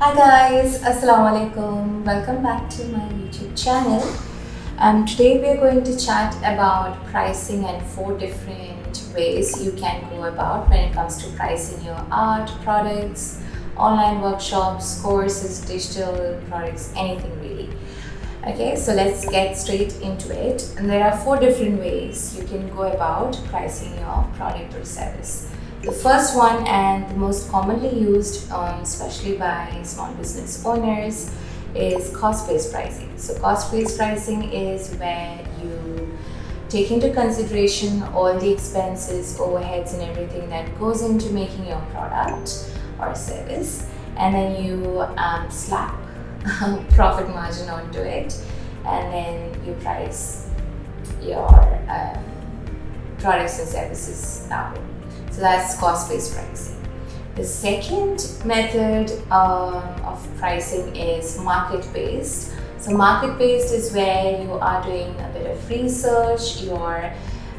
Hi guys, Assalamu alaikum. Welcome back to my YouTube channel. Today we are going to chat about pricing and 4 different ways you can go about when it comes to pricing your art, products, online workshops, courses, digital products, anything really. Okay, so let's get straight into it. And there are 4 different ways you can go about pricing your product or service. The first one and the most commonly used, especially by small business owners, is cost-based pricing. So cost-based pricing is where you take into consideration all the expenses, overheads, and everything that goes into making your product or service, and then you slap profit margin onto it, and then you price your products and services that way. So that's cost-based pricing. The second method of pricing is market-based. So market-based is where you are doing a bit of research, you're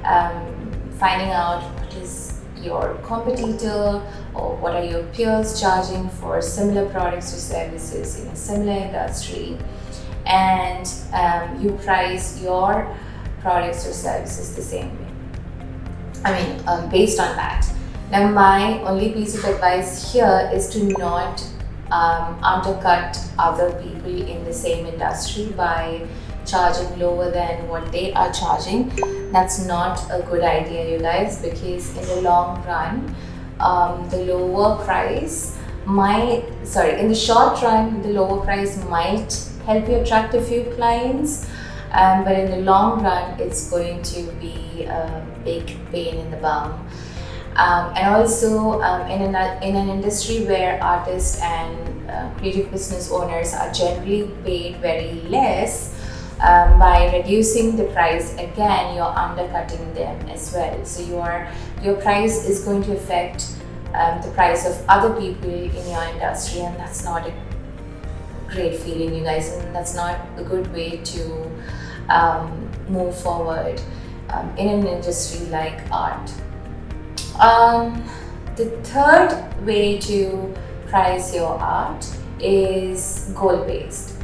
finding out what is your competitor or what are your peers charging for similar products or services in a similar industry, and you price your products or services the same way. Based on that. Now, my only piece of advice here is to not undercut other people in the same industry by charging lower than what they are charging. That's not a good idea, you guys, because in the long run, in the short run, the lower price might help you attract a few clients. But in the long run, it's going to be a big pain in the bum. And also, in an industry where artists and creative business owners are generally paid very less, by reducing the price, again, you're undercutting them as well. So your price is going to affect the price of other people in your industry, and that's not a great feeling, you guys, and that's not a good way to move forward in an industry like art. The third way to price your art is goal-based.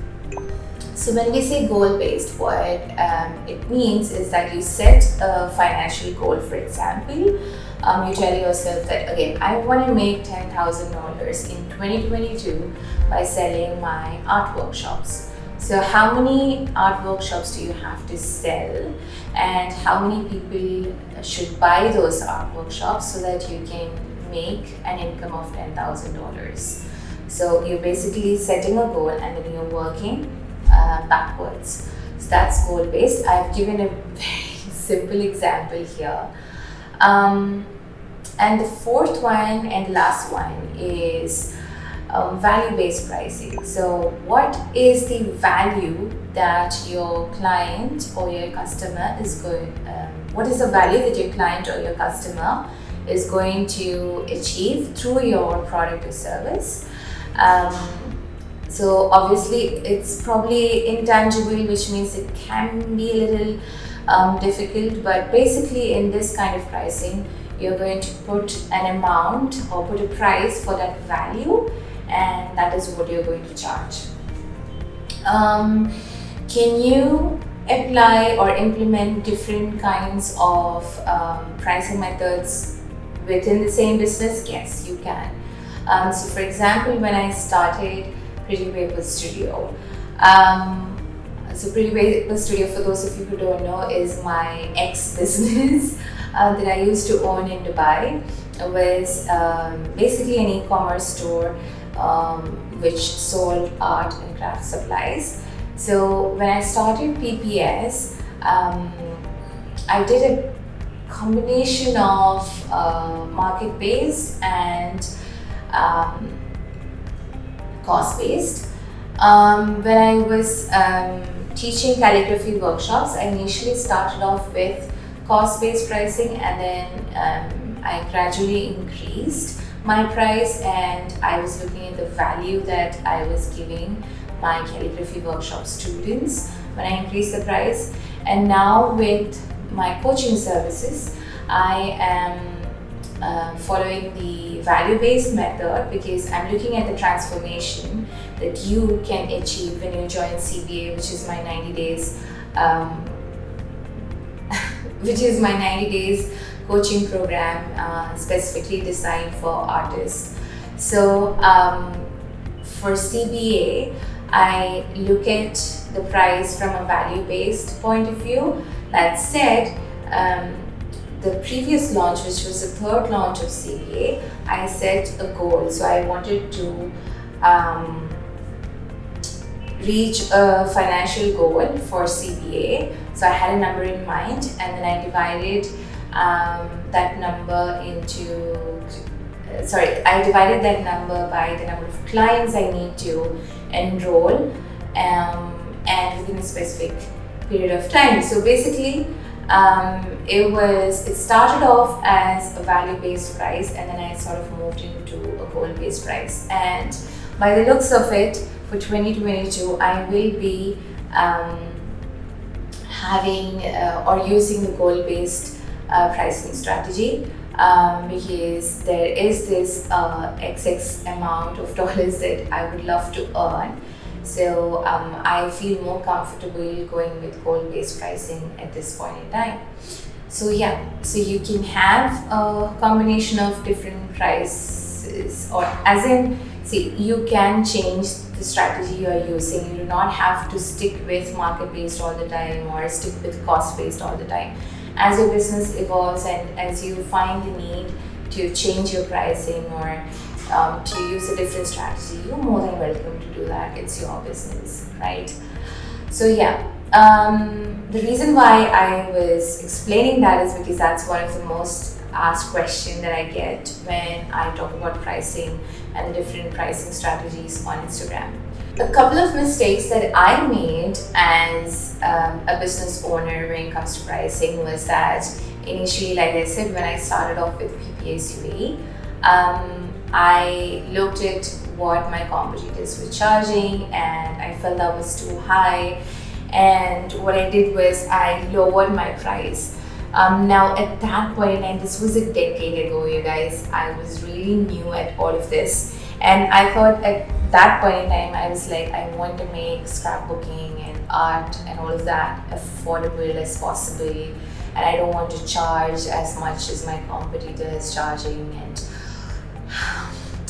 So when we say goal-based, what it means is that you set a financial goal. For example, you tell yourself that, again, I want to make $10,000 in 2022 by selling my art workshops. So how many art workshops do you have to sell, and how many people should buy those art workshops so that you can make an income of $10,000? So you're basically setting a goal and then you're working backwards. So that's goal-based. I've given a very simple example here. And the fourth one and last one is value-based pricing. So what is the value that your client or your customer is what is the value that your client or your customer is going to achieve through your product or service? So obviously it's probably intangible, which means it can be a little difficult, but basically in this kind of pricing, you're going to put an amount or put a price for that value, and that is what you're going to charge. Can you apply or implement different kinds of pricing methods within the same business? Yes, you can. So for example, when I started Pretty Paper Studio, so Pretty Paper Studio, for those of you who don't know, is my ex-business that I used to own in Dubai. It was basically an e-commerce store which sold art and craft supplies. So when I started PPS, I did a combination of market-based and cost-based. When I was teaching calligraphy workshops, I initially started off with cost-based pricing, and then I gradually increased my price, and I was looking at the value that I was giving my calligraphy workshop students when I increased the price. And now with my coaching services, I am following the value-based method because I'm looking at the transformation that you can achieve when you join CBA, which is my 90 days, um, which is my 90 days coaching program specifically designed for artists. So for CBA, I look at the price from a value-based point of view. That said, the previous launch, which was the third launch of CBA, I set a goal. So I wanted to reach a financial goal for CBA. So I had a number in mind, and then I divided that number I divided that number by the number of clients I need to enroll, and within a specific period of time. So basically, it started off as a value-based price, and then I sort of moved into a goal-based price. And by the looks of it, for 2022, I will be having or using the goal-based pricing strategy, because there is this XX amount of dollars that I would love to earn. So I feel more comfortable going with goal-based pricing at this point in time. So yeah, so you can have a combination of different prices, or as in, see, you can change the strategy you are using. You do not have to stick with market-based all the time or stick with cost-based all the time. As your business evolves and as you find the need to change your pricing or to use a different strategy, you're more than welcome to do that. It's your business, right? So yeah, the reason why I was explaining that is because that's one of the most asked questions that I get when I talk about pricing and the different pricing strategies on Instagram. A couple of mistakes that I made as a business owner when it comes to pricing was that initially, like I said, when I started off with PPS UAE, I looked at what my competitors were charging and I felt that was too high. And what I did was I lowered my price. Now at that point in time, this was a decade ago, you guys, I was really new at all of this. And I thought at that point in time, I was like, I want to make scrapbooking and art and all of that affordable as possible. And I don't want to charge as much as my competitor is charging. And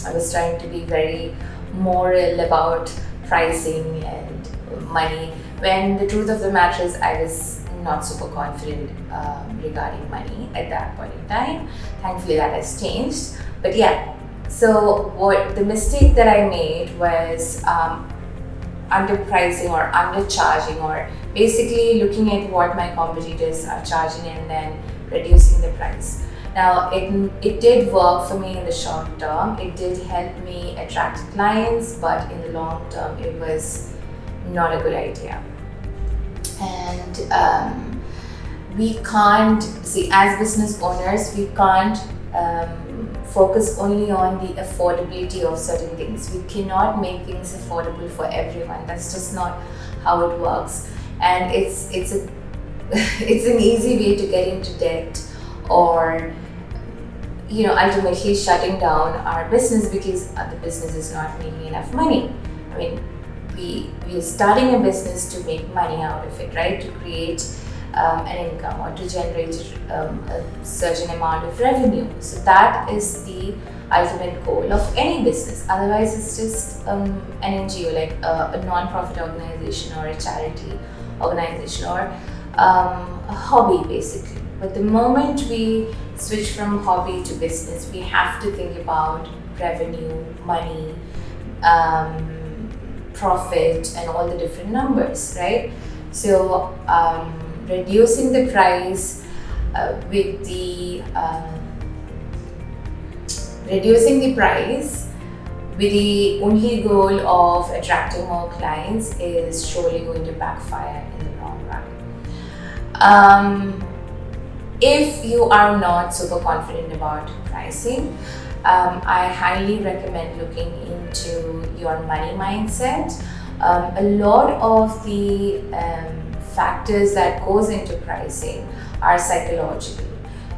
I was trying to be very moral about pricing and money, when the truth of the matter is I was not super confident regarding money at that point in time. Thankfully that has changed. But yeah, so what the mistake that I made was underpricing or undercharging, or basically looking at what my competitors are charging and then reducing the price. Now it did work for me in the short term. It did help me attract clients, but in the long term it was not a good idea. And we can't see, as business owners, we can't focus only on the affordability of certain things. We cannot make things affordable for everyone. That's just not how it works. And it's an easy way to get into debt, or ultimately shutting down our business because the business is not making enough money. I mean, we are starting a business to make money out of it, right? To create an income or to generate a certain amount of revenue. So that is the ultimate goal of any business. Otherwise, it's just an NGO, like a non-profit organization or a charity organization, or a hobby basically. But the moment we switch from hobby to business, we have to think about revenue, money, profit, and all the different numbers, right? So reducing the price with the only goal of attracting more clients is surely going to backfire in the long run. If you are not super confident about pricing, I highly recommend looking into your money mindset. A lot of the factors that goes into pricing are psychological.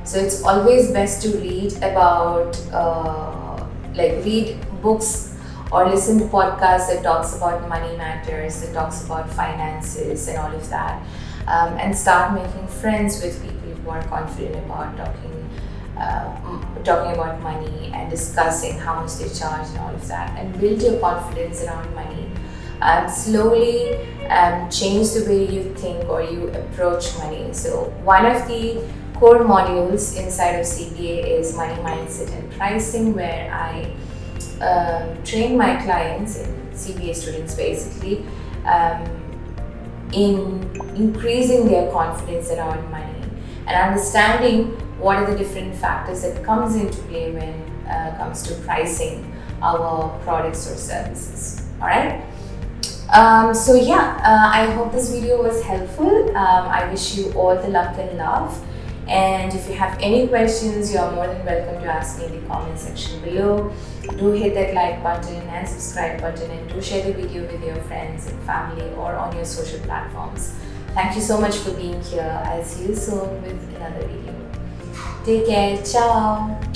So it's always best to read about, read books or listen to podcasts that talks about money matters, that talks about finances and all of that, and start making friends with people who are confident about talking about money and discussing how much they charge and all of that, and build your confidence around money. Slowly change the way you think or you approach money. So one of the core modules inside of CBA is money mindset and pricing, where I train my clients and CBA students basically in increasing their confidence around money and understanding what are the different factors that comes into play when it comes to pricing our products or services. All right. So yeah, I hope this video was helpful. I wish you all the luck and love. And if you have any questions, you are more than welcome to ask me in the comment section below. Do hit that like button and subscribe button, and do share the video with your friends and family or on your social platforms. Thank you so much for being here. I'll see you soon with another video. Take care. Ciao.